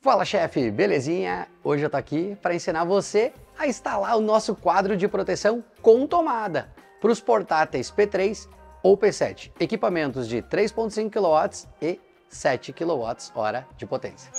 Fala, chefe, belezinha? Hoje eu tô aqui para ensinar você a instalar o nosso quadro de proteção com tomada para os portáteis P3 ou P7, equipamentos de 3.5 kW e 7 kWh de potência.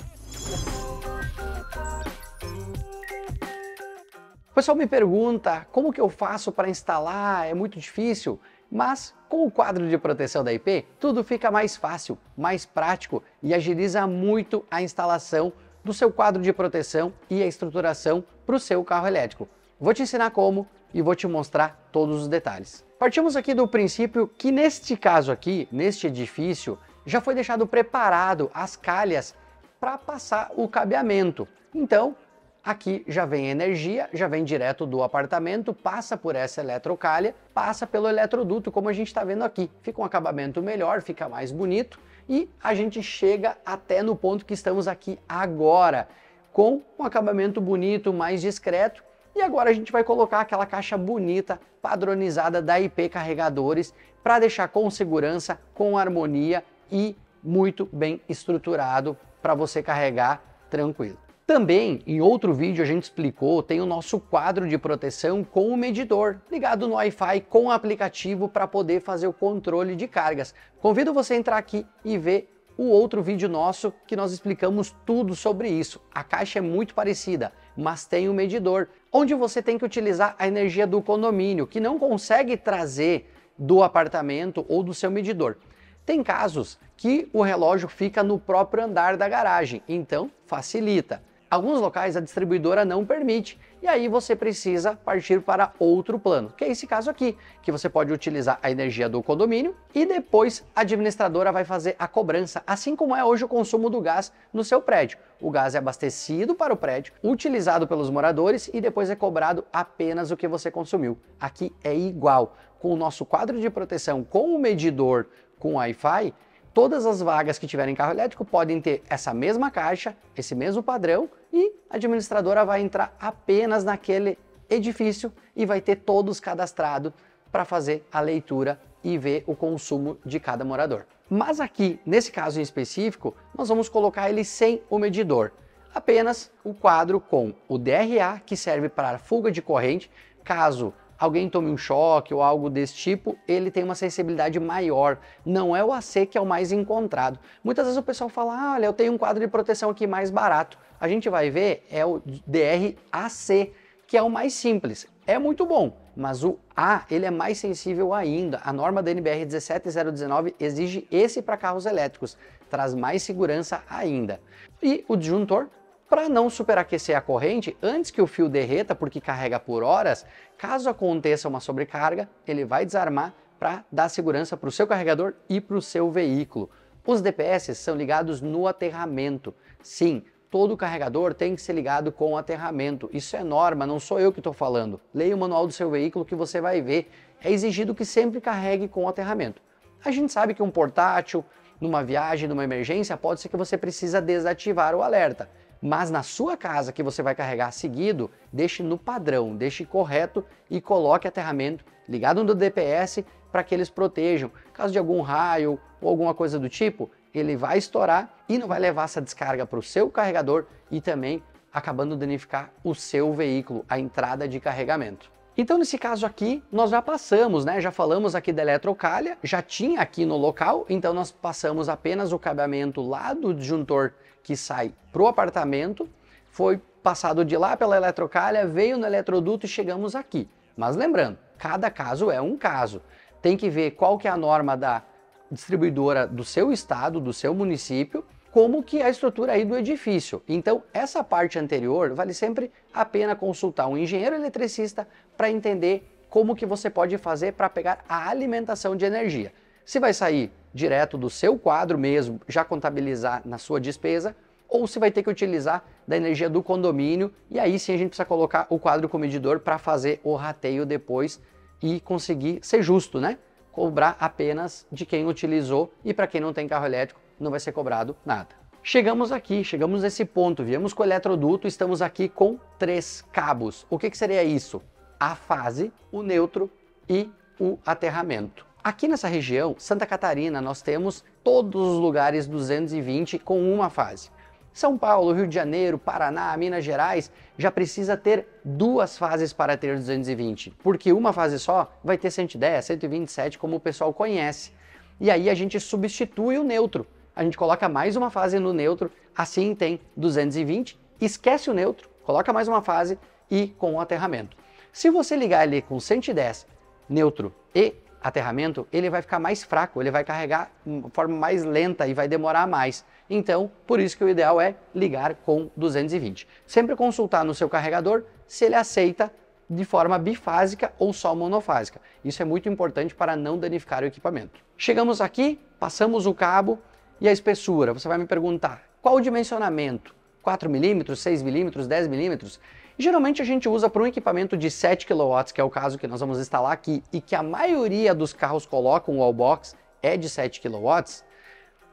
O pessoal me pergunta como que eu faço para instalar, é muito difícil, mas com o quadro de proteção da IP, tudo fica mais fácil, mais prático e agiliza muito a instalação do seu quadro de proteção e a estruturação para o seu carro elétrico. Vou te ensinar como e vou te mostrar todos os detalhes. Partimos aqui do princípio que neste caso aqui, neste edifício, já foi deixado preparado as calhas para passar o cabeamento. Então, aqui já vem energia, já vem direto do apartamento, passa por essa eletrocalha, passa pelo eletroduto, como a gente está vendo aqui. Fica um acabamento melhor, fica mais bonito e a gente chega até no ponto que estamos aqui agora, com um acabamento bonito, mais discreto. E agora a gente vai colocar aquela caixa bonita, padronizada da IP Carregadores, para deixar com segurança, com harmonia e muito bem estruturado para você carregar tranquilo. Também, em outro vídeo a gente explicou, tem o nosso quadro de proteção com o medidor, ligado no Wi-Fi com o aplicativo para poder fazer o controle de cargas. Convido você a entrar aqui e ver o outro vídeo nosso que nós explicamos tudo sobre isso. A caixa é muito parecida, mas tem o medidor, onde você tem que utilizar a energia do condomínio, que não consegue trazer do apartamento ou do seu medidor. Tem casos que o relógio fica no próprio andar da garagem, então facilita. Alguns locais a distribuidora não permite e aí você precisa partir para outro plano, que é esse caso aqui, que você pode utilizar a energia do condomínio e depois a administradora vai fazer a cobrança, assim como é hoje o consumo do gás no seu prédio. O gás é abastecido para o prédio, utilizado pelos moradores e depois é cobrado apenas o que você consumiu. Aqui é igual, com o nosso quadro de proteção, com o medidor, com Wi-Fi, todas as vagas que tiverem carro elétrico podem ter essa mesma caixa, esse mesmo padrão e a administradora vai entrar apenas naquele edifício e vai ter todos cadastrados para fazer a leitura e ver o consumo de cada morador. Mas aqui, nesse caso em específico, nós vamos colocar ele sem o medidor. Apenas o quadro com o DRA, que serve para fuga de corrente, caso alguém tome um choque ou algo desse tipo, ele tem uma sensibilidade maior. Não é o AC que é o mais encontrado. Muitas vezes o pessoal fala, olha, eu tenho um quadro de proteção aqui mais barato. A gente vai ver, é o DRAC, que é o mais simples. É muito bom, mas o A, ele é mais sensível ainda. A norma da NBR 17019 exige esse para carros elétricos. Traz mais segurança ainda. E o disjuntor, para não superaquecer a corrente, antes que o fio derreta, porque carrega por horas, caso aconteça uma sobrecarga, ele vai desarmar para dar segurança para o seu carregador e para o seu veículo. Os DPS são ligados no aterramento. Sim, todo carregador tem que ser ligado com o aterramento. Isso é norma, não sou eu que estou falando. Leia o manual do seu veículo que você vai ver. É exigido que sempre carregue com o aterramento. A gente sabe que um portátil, numa viagem, numa emergência, pode ser que você precisa desativar o alerta. Mas na sua casa que você vai carregar seguido, deixe no padrão, deixe correto e coloque aterramento ligado no DPS para que eles protejam. Caso de algum raio ou alguma coisa do tipo, ele vai estourar e não vai levar essa descarga para o seu carregador e também acabando danificar o seu veículo, a entrada de carregamento. Então nesse caso aqui, nós já passamos, né? Já falamos aqui da eletrocalha, já tinha aqui no local, então nós passamos apenas o cabeamento lá do disjuntor que sai para o apartamento, foi passado de lá pela eletrocalha, veio no eletroduto e chegamos aqui. Mas lembrando, cada caso é um caso. Tem que ver qual que é a norma da distribuidora do seu estado, do seu município, como que é a estrutura aí do edifício. Então, essa parte anterior, vale sempre a pena consultar um engenheiro eletricista para entender como que você pode fazer para pegar a alimentação de energia. Se vai sair direto do seu quadro mesmo, já contabilizar na sua despesa, ou se vai ter que utilizar da energia do condomínio, e aí sim a gente precisa colocar o quadro com medidor para fazer o rateio depois e conseguir ser justo, né? Cobrar apenas de quem utilizou e para quem não tem carro elétrico não vai ser cobrado nada. Chegamos aqui, chegamos nesse ponto, viemos com o eletroduto, estamos aqui com 3 cabos. O que seria isso? A fase, o neutro e o aterramento. Aqui nessa região, Santa Catarina, nós temos todos os lugares 220 com uma fase. São Paulo, Rio de Janeiro, Paraná, Minas Gerais, já precisa ter 2 fases para ter 220, porque uma fase só vai ter 110, 127, como o pessoal conhece. E aí a gente substitui o neutro. A gente coloca mais uma fase no neutro, assim tem 220, esquece o neutro, coloca mais uma fase e com o aterramento. Se você ligar ele com 110, neutro e aterramento, ele vai ficar mais fraco, ele vai carregar de forma mais lenta e vai demorar mais. Então, por isso que o ideal é ligar com 220. Sempre consultar no seu carregador se ele aceita de forma bifásica ou só monofásica. Isso é muito importante para não danificar o equipamento. Chegamos aqui, passamos o cabo e a espessura. Você vai me perguntar, qual o dimensionamento? 4 mm, 6 mm, 10 mm? Geralmente a gente usa para um equipamento de 7 kW, que é o caso que nós vamos instalar aqui, e que a maioria dos carros colocam o wallbox é de 7 kW,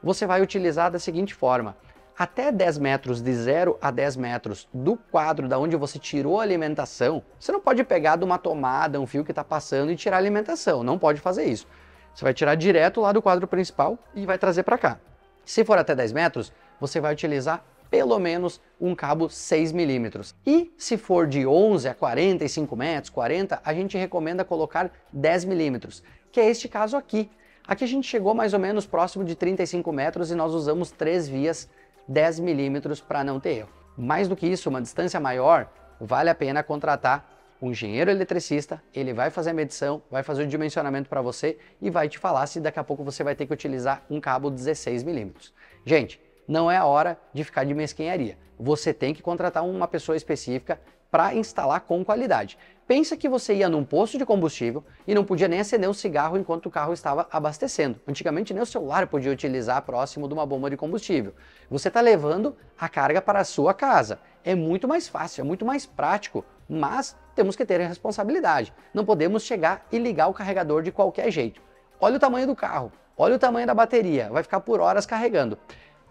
você vai utilizar da seguinte forma. Até 10 metros, de 0 a 10 metros do quadro da onde você tirou a alimentação, você não pode pegar de uma tomada, um fio que está passando e tirar a alimentação, não pode fazer isso. Você vai tirar direto lá do quadro principal e vai trazer para cá. Se for até 10 metros, você vai utilizar pelo menos um cabo 6 milímetros. E se for de 11 a 45 metros, 40, a gente recomenda colocar 10 milímetros, que é este caso aqui. Aqui a gente chegou mais ou menos próximo de 35 metros e nós usamos 3 vias 10 milímetros para não ter erro. Mais do que isso, uma distância maior, vale a pena contratar um engenheiro eletricista, ele vai fazer a medição, vai fazer o dimensionamento para você e vai te falar se daqui a pouco você vai ter que utilizar um cabo 16 milímetros. Gente, não é a hora de ficar de mesquinharia. Você tem que contratar uma pessoa específica para instalar com qualidade. Pensa que você ia num posto de combustível e não podia nem acender um cigarro enquanto o carro estava abastecendo. Antigamente nem o celular podia utilizar próximo de uma bomba de combustível. Você está levando a carga para a sua casa. É muito mais fácil, é muito mais prático, mas temos que ter a responsabilidade. Não podemos chegar e ligar o carregador de qualquer jeito. Olha o tamanho do carro, olha o tamanho da bateria, vai ficar por horas carregando.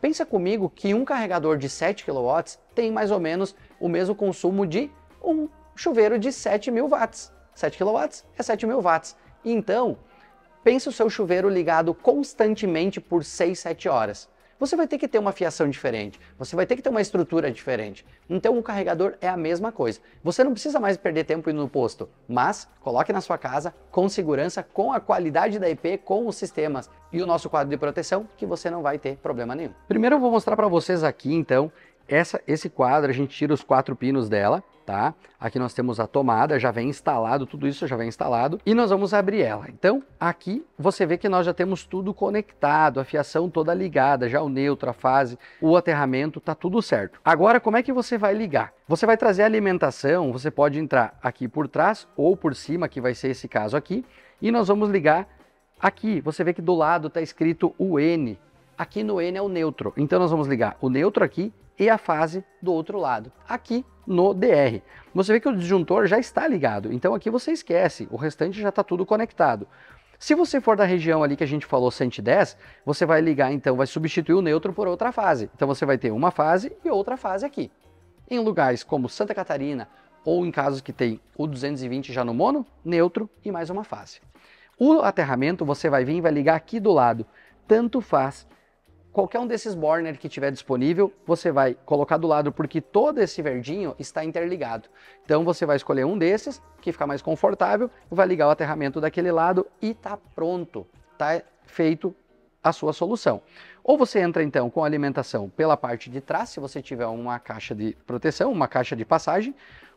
Pensa comigo que um carregador de 7 kW tem mais ou menos o mesmo consumo de um chuveiro de 7.000 watts. 7 kW é 7.000 watts. Então, pensa o seu chuveiro ligado constantemente por 6, 7 horas. Você vai ter que ter uma fiação diferente, você vai ter que ter uma estrutura diferente. Então o carregador é a mesma coisa. Você não precisa mais perder tempo indo no posto, mas coloque na sua casa com segurança, com a qualidade da IP, com os sistemas e o nosso quadro de proteção, que você não vai ter problema nenhum. Primeiro eu vou mostrar para vocês aqui então, esse quadro, a gente tira os 4 pinos dela, tá? Aqui nós temos a tomada, já vem instalado, tudo isso já vem instalado, e nós vamos abrir ela. Então, aqui você vê que nós já temos tudo conectado, a fiação toda ligada, já o neutro, a fase, o aterramento, tá tudo certo. Agora, como é que você vai ligar? Você vai trazer a alimentação, você pode entrar aqui por trás ou por cima, que vai ser esse caso aqui, e nós vamos ligar aqui. Você vê que do lado está escrito o N. Aqui no N é o neutro, então nós vamos ligar o neutro aqui e a fase do outro lado, aqui no DR. Você vê que o disjuntor já está ligado, então aqui você esquece, o restante já está tudo conectado. Se você for da região ali que a gente falou 110, você vai ligar então, vai substituir o neutro por outra fase. Então você vai ter uma fase e outra fase aqui. Em lugares como Santa Catarina ou em casos que tem o 220 já no mono, neutro e mais uma fase. O aterramento você vai vir e vai ligar aqui do lado, tanto faz. Qualquer um desses borner que tiver disponível, você vai colocar do lado porque todo esse verdinho está interligado. Então você vai escolher um desses, que fica mais confortável, vai ligar o aterramento daquele lado e está pronto, está feito a sua solução. Ou você entra então com a alimentação pela parte de trás, se você tiver uma caixa de proteção, uma caixa de passagem,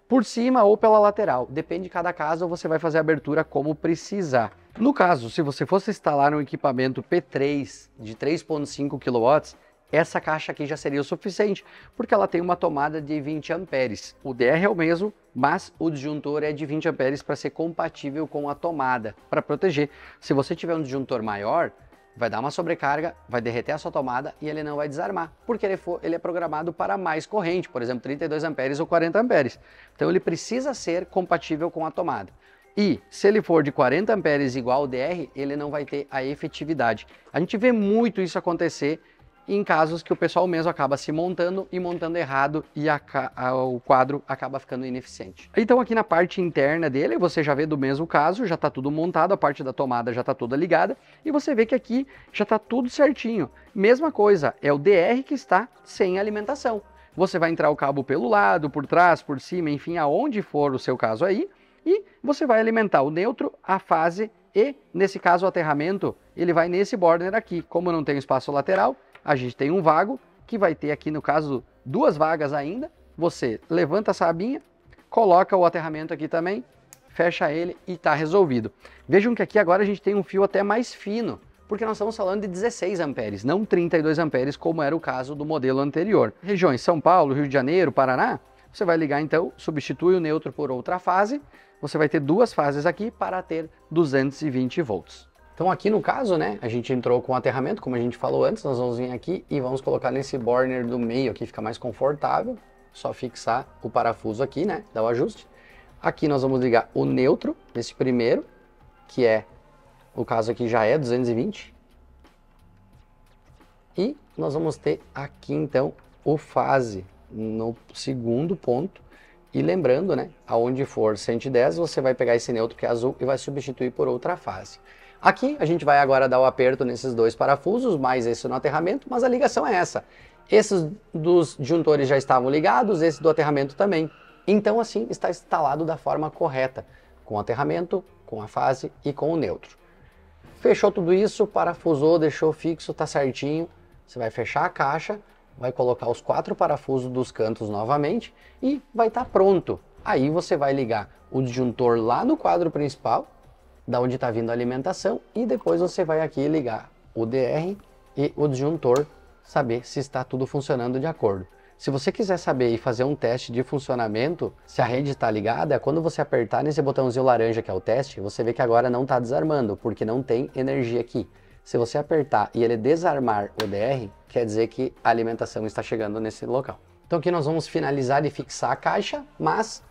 por cima ou pela lateral. Depende de cada caso, você vai fazer a abertura como precisar. No caso, se você fosse instalar um equipamento P3 de 3.5 kW, essa caixa aqui já seria o suficiente, porque ela tem uma tomada de 20 amperes. O DR é o mesmo, mas o disjuntor é de 20 amperes para ser compatível com a tomada, para proteger. Se você tiver um disjuntor maior, vai dar uma sobrecarga, vai derreter a sua tomada e ele não vai desarmar, porque ele é programado para mais corrente, por exemplo, 32 amperes ou 40 amperes. Então ele precisa ser compatível com a tomada. E se ele for de 40 amperes igual ao DR, ele não vai ter a efetividade. A gente vê muito isso acontecer em casos que o pessoal mesmo acaba se montando e montando errado e o quadro acaba ficando ineficiente. Então aqui na parte interna dele, você já vê do mesmo caso, já está tudo montado, a parte da tomada já está toda ligada, e você vê que aqui já está tudo certinho. Mesma coisa, é o DR que está sem alimentação. Você vai entrar o cabo pelo lado, por trás, por cima, enfim, aonde for o seu caso aí, e você vai alimentar o neutro, a fase e, nesse caso, o aterramento, ele vai nesse border aqui. Como não tem espaço lateral, a gente tem um vago, que vai ter aqui, no caso, 2 vagas ainda. Você levanta a sabinha, coloca o aterramento aqui também, fecha ele e está resolvido. Vejam que aqui agora a gente tem um fio até mais fino, porque nós estamos falando de 16 amperes, não 32 amperes, como era o caso do modelo anterior. Regiões São Paulo, Rio de Janeiro, Paraná, você vai ligar então, substitui o neutro por outra fase, você vai ter 2 fases aqui para ter 220 volts. Então aqui no caso, né, a gente entrou com o aterramento, como a gente falou antes, nós vamos vir aqui e vamos colocar nesse burner do meio aqui, fica mais confortável, só fixar o parafuso aqui, né, dar o ajuste. Aqui nós vamos ligar o neutro, nesse primeiro, que é, o caso aqui já é 220. E nós vamos ter aqui então o fase no segundo ponto. E lembrando, né, aonde for 110, você vai pegar esse neutro que é azul e vai substituir por outra fase. Aqui a gente vai agora dar o aperto nesses 2 parafusos, mais esse no aterramento, mas a ligação é essa. Esses dos disjuntores já estavam ligados, esse do aterramento também. Então assim está instalado da forma correta, com o aterramento, com a fase e com o neutro. Fechou tudo isso, parafusou, deixou fixo, tá certinho. Você vai fechar a caixa, vai colocar os 4 parafusos dos cantos novamente e vai estar pronto. Aí você vai ligar o disjuntor lá no quadro principal, da onde está vindo a alimentação, e depois você vai aqui ligar o DR e o disjuntor, saber se está tudo funcionando de acordo. Se você quiser saber e fazer um teste de funcionamento, se a rede está ligada, é quando você apertar nesse botãozinho laranja que é o teste, você vê que agora não está desarmando, porque não tem energia aqui. Se você apertar e ele desarmar o DR, quer dizer que a alimentação está chegando nesse local. Então aqui nós vamos finalizar e fixar a caixa, mas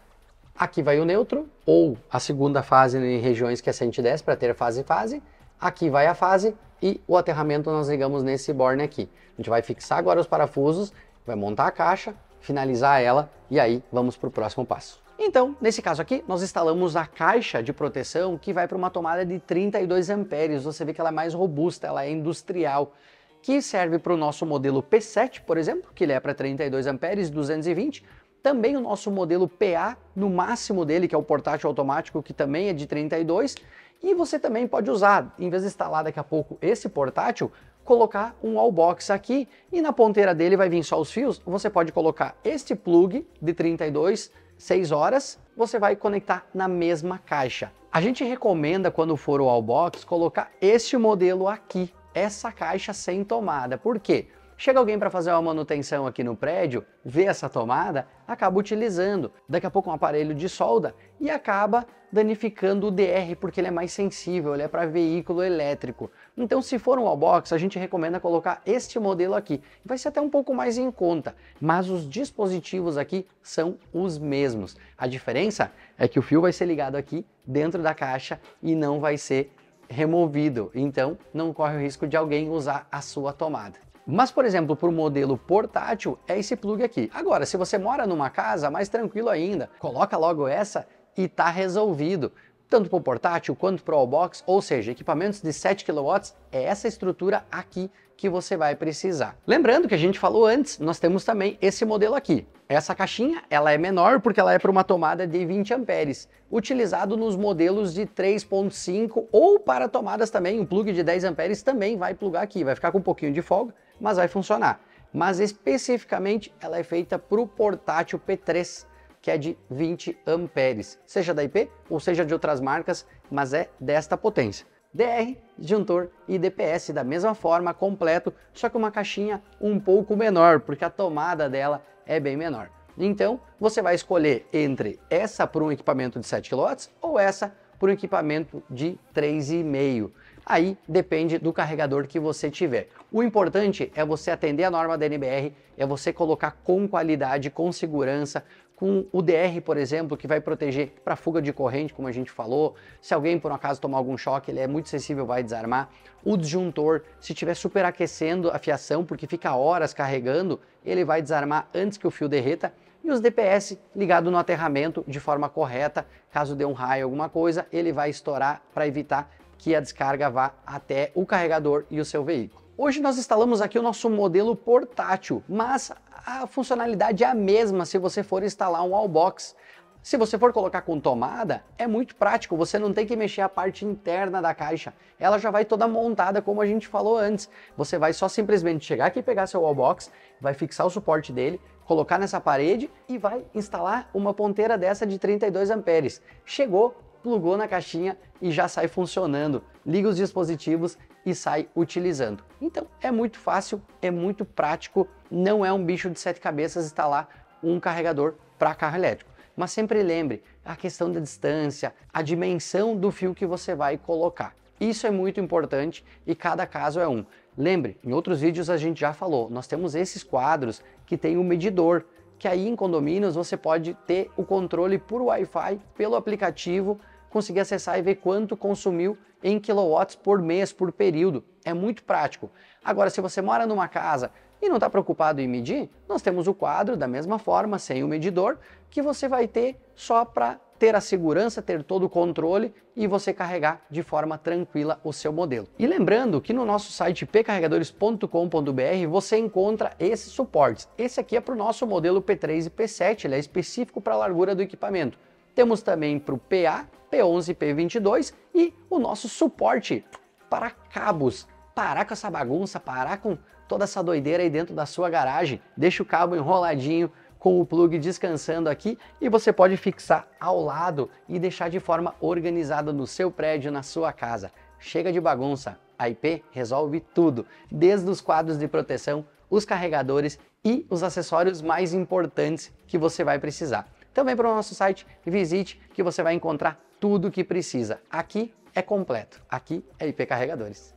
aqui vai o neutro, ou a segunda fase em regiões que é 110 para ter fase e fase. Aqui vai a fase e o aterramento nós ligamos nesse borne aqui. A gente vai fixar agora os parafusos, vai montar a caixa, finalizar ela e aí vamos para o próximo passo. Então, nesse caso aqui, nós instalamos a caixa de proteção que vai para uma tomada de 32 amperes. Você vê que ela é mais robusta, ela é industrial, que serve para o nosso modelo P7, por exemplo, que ele é para 32 amperes, 220. Também o nosso modelo PA, no máximo dele, que é o portátil automático, que também é de 32. E você também pode usar, em vez de instalar daqui a pouco esse portátil, colocar um wallbox aqui e na ponteira dele vai vir só os fios. Você pode colocar este plug de 32, 6 horas, você vai conectar na mesma caixa. A gente recomenda, quando for o wallbox, colocar este modelo aqui, essa caixa sem tomada. Por quê? Chega alguém para fazer uma manutenção aqui no prédio, vê essa tomada, acaba utilizando. Daqui a pouco um aparelho de solda e acaba danificando o DR, porque ele é mais sensível, ele é para veículo elétrico. Então, se for um wallbox, a gente recomenda colocar este modelo aqui. Vai ser até um pouco mais em conta, mas os dispositivos aqui são os mesmos. A diferença é que o fio vai ser ligado aqui dentro da caixa e não vai ser removido. Então, não corre o risco de alguém usar a sua tomada. Mas, por exemplo, para o modelo portátil, é esse plug aqui. Agora, se você mora numa casa, mais tranquilo ainda, coloca logo essa e tá resolvido. Tanto para o portátil quanto para o wallbox, ou seja, equipamentos de 7 kW, é essa estrutura aqui que você vai precisar. Lembrando que a gente falou antes, nós temos também esse modelo aqui. Essa caixinha, ela é menor porque ela é para uma tomada de 20 amperes, utilizado nos modelos de 3.5 ou para tomadas também, um plug de 10 amperes também vai plugar aqui, vai ficar com um pouquinho de folga, mas vai funcionar. Mas especificamente ela é feita para o portátil P3, que é de 20 amperes, seja da IP ou seja de outras marcas, mas é desta potência. DR, disjuntor e DPS da mesma forma, completo, só que uma caixinha um pouco menor, porque a tomada dela é bem menor. Então, você vai escolher entre essa para um equipamento de 7 kW ou essa para um equipamento de 3,5. Aí depende do carregador que você tiver. O importante é você atender a norma da NBR, é você colocar com qualidade, com segurança, com o DR, por exemplo, que vai proteger para fuga de corrente, como a gente falou. Se alguém por um acaso tomar algum choque, ele é muito sensível, vai desarmar. O disjuntor, se estiver superaquecendo a fiação, porque fica horas carregando, ele vai desarmar antes que o fio derreta. E os DPS ligado no aterramento de forma correta, caso dê um raio alguma coisa, ele vai estourar para evitar que a descarga vá até o carregador e o seu veículo. Hoje nós instalamos aqui o nosso modelo portátil, mas a funcionalidade é a mesma se você for instalar um wallbox. Se você for colocar com tomada, é muito prático, você não tem que mexer a parte interna da caixa. Ela já vai toda montada como a gente falou antes. Você vai só simplesmente chegar aqui e pegar seu wallbox, vai fixar o suporte dele, colocar nessa parede e vai instalar uma ponteira dessa de 32 amperes. Chegou, plugou na caixinha e já sai funcionando. Liga os dispositivos e sai utilizando. Então é muito fácil, é muito prático, não é um bicho de 7 cabeças instalar um carregador para carro elétrico. Mas sempre lembre a questão da distância, a dimensão do fio que você vai colocar. Isso é muito importante e cada caso é um. Lembre, em outros vídeos a gente já falou, nós temos esses quadros que tem um medidor, que aí em condomínios você pode ter o controle por Wi-Fi, pelo aplicativo, conseguir acessar e ver quanto consumiu em quilowatts por mês, por período. É muito prático. Agora, se você mora numa casa e não está preocupado em medir, nós temos o quadro da mesma forma, sem o medidor, que você vai ter só para ter a segurança, ter todo o controle e você carregar de forma tranquila o seu modelo. E lembrando que no nosso site pcarregadores.com.br você encontra esses suportes. Esse aqui é para o nosso modelo P3 e P7, ele é específico para a largura do equipamento. Temos também para o PA, P11 e P22 e o nosso suporte para cabos. Parar com essa bagunça, parar com toda essa doideira aí dentro da sua garagem. Deixa o cabo enroladinho com o plug descansando aqui e você pode fixar ao lado e deixar de forma organizada no seu prédio, na sua casa. Chega de bagunça, a IP resolve tudo, desde os quadros de proteção, os carregadores e os acessórios mais importantes que você vai precisar. Então vem para o nosso site, visite que você vai encontrar tudo o que precisa. Aqui é completo, aqui é IP Carregadores.